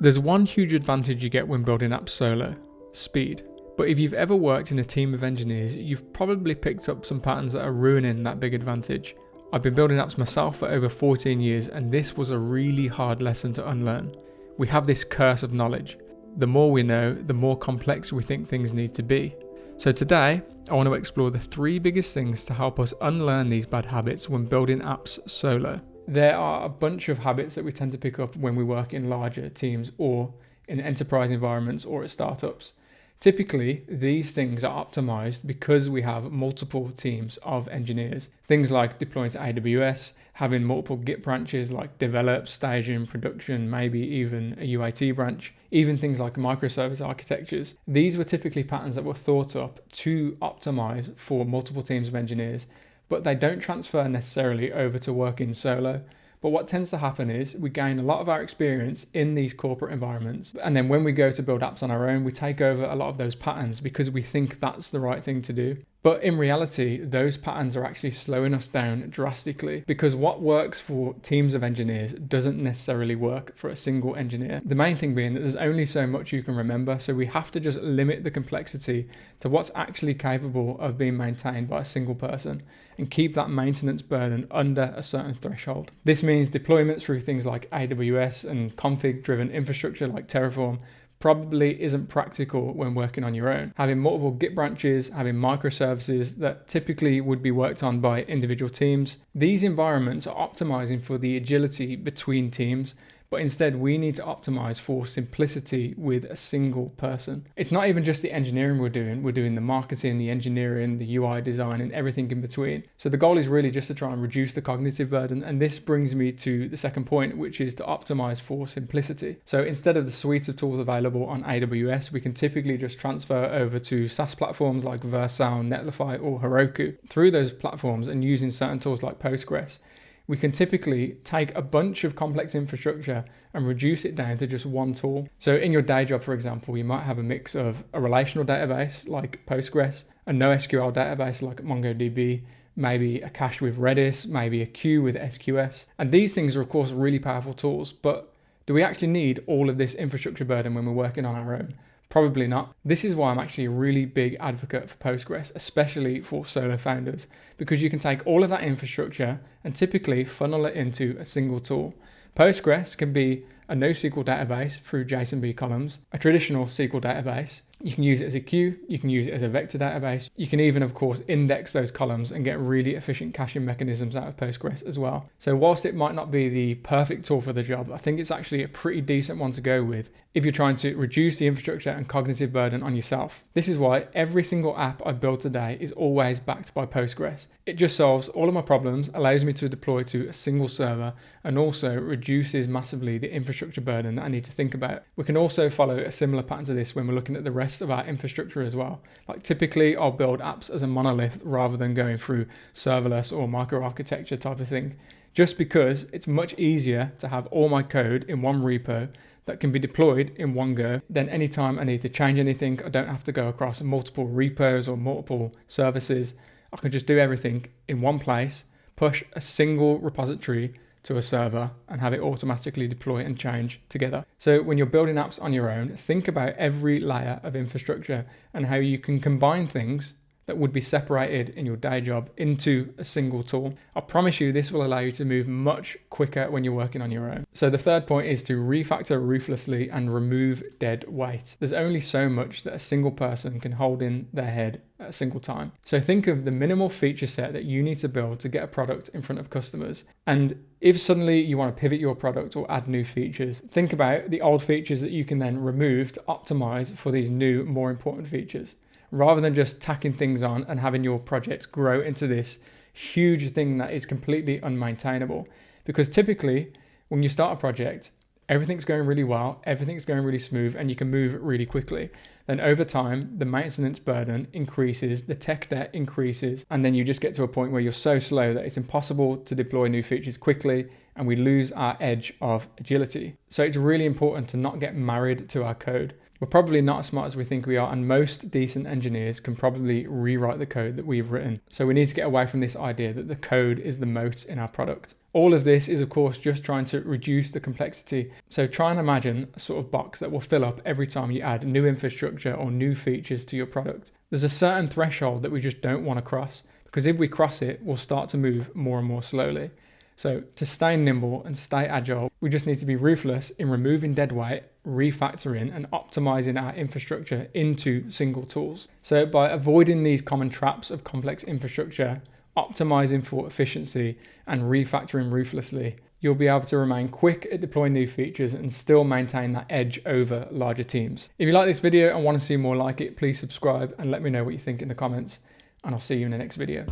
There's one huge advantage you get when building apps solo: speed. But if you've ever worked in a team of engineers, you've probably picked up some patterns that are ruining that big advantage. I've been building apps myself for over 14 years, and this was a really hard lesson to unlearn. We have this curse of knowledge. The more we know, the more complex we think things need to be. So today, I want to explore the 3 biggest things to help us unlearn these bad habits when building apps solo. There are a bunch of habits that we tend to pick up when we work in larger teams or in enterprise environments or at startups. Typically, these things are optimized because we have multiple teams of engineers. Things like deploying to AWS, having multiple Git branches like develop, staging, production, maybe even a UAT branch, even things like microservice architectures. These were typically patterns that were thought up to optimize for multiple teams of engineers, but they don't transfer necessarily over to working solo. But what tends to happen is we gain a lot of our experience in these corporate environments. And then when we go to build apps on our own, we take over a lot of those patterns because we think that's the right thing to do. But in reality, those patterns are actually slowing us down drastically, because what works for teams of engineers doesn't necessarily work for a single engineer. The main thing being that there's only so much you can remember, so we have to just limit the complexity to what's actually capable of being maintained by a single person and keep that maintenance burden under a certain threshold. This means deployments through things like AWS and config-driven infrastructure like Terraform probably isn't practical when working on your own. Having multiple Git branches, having microservices that typically would be worked on by individual teams. These environments are optimizing for the agility between teams, but instead we need to optimize for simplicity with a single person. It's not even just the engineering we're doing the marketing, the engineering, the UI design, and everything in between. So the goal is really just to try and reduce the cognitive burden. And this brings me to the second point, which is to optimize for simplicity. So instead of the suite of tools available on AWS, we can typically just transfer over to SaaS platforms like Vercel, Netlify, or Heroku. Through those platforms and using certain tools like Postgres, we can typically take a bunch of complex infrastructure and reduce it down to just one tool. So in your day job, for example, you might have a mix of a relational database like Postgres, a NoSQL database like MongoDB, maybe a cache with Redis, maybe a queue with SQS. And these things are, of course, really powerful tools, but do we actually need all of this infrastructure burden when we're working on our own? Probably not. This is why I'm actually a really big advocate for Postgres, especially for solo founders, because you can take all of that infrastructure and typically funnel it into a single tool. Postgres can be a NoSQL database through JSONB columns, a traditional SQL database. You can use it as a queue, you can use it as a vector database. You can even, of course, index those columns and get really efficient caching mechanisms out of Postgres as well. So whilst it might not be the perfect tool for the job, I think it's actually a pretty decent one to go with if you're trying to reduce the infrastructure and cognitive burden on yourself. This is why every single app I build today is always backed by Postgres. It just solves all of my problems, allows me to deploy to a single server, and also reduces massively the infrastructure burden that I need to think about. We can also follow a similar pattern to this when we're looking at the rest of our infrastructure as well. Like typically I'll build apps as a monolith rather than going through serverless or microarchitecture type of thing, just because it's much easier to have all my code in one repo that can be deployed in one go. Then anytime I need to change anything, I don't have to go across multiple repos or multiple services. I can just do everything in one place, push a single repository to a server and have it automatically deploy and change together. So when you're building apps on your own, think about every layer of infrastructure and how you can combine things that would be separated in your day job into a single tool. I promise you this will allow you to move much quicker when you're working on your own. So the third point is to refactor ruthlessly and remove dead weight. There's only so much that a single person can hold in their head at a single time. So think of the minimal feature set that you need to build to get a product in front of customers. And if suddenly you want to pivot your product or add new features, think about the old features that you can then remove to optimize for these new, more important features, rather than just tacking things on and having your project grow into this huge thing that is completely unmaintainable. Because typically, when you start a project, everything's going really well, everything's going really smooth, and you can move really quickly. then over time, the maintenance burden increases, the tech debt increases, and then you just get to a point where you're so slow that it's impossible to deploy new features quickly, and we lose our edge of agility. So it's really important to not get married to our code. We're probably not as smart as we think we are, and most decent engineers can probably rewrite the code that we've written. So we need to get away from this idea that the code is the moat in our product. All of this is, of course, just trying to reduce the complexity. So try and imagine a sort of box that will fill up every time you add new infrastructure or new features to your product. There's a certain threshold that we just don't want to cross, because if we cross it, we'll start to move more and more slowly. So to stay nimble and stay agile, we just need to be ruthless in removing dead weight, refactoring and optimizing our infrastructure into single tools. So by avoiding these common traps of complex infrastructure, optimizing for efficiency and refactoring ruthlessly, you'll be able to remain quick at deploying new features and still maintain that edge over larger teams. If you like this video and want to see more like it, please subscribe and let me know what you think in the comments, and I'll see you in the next video.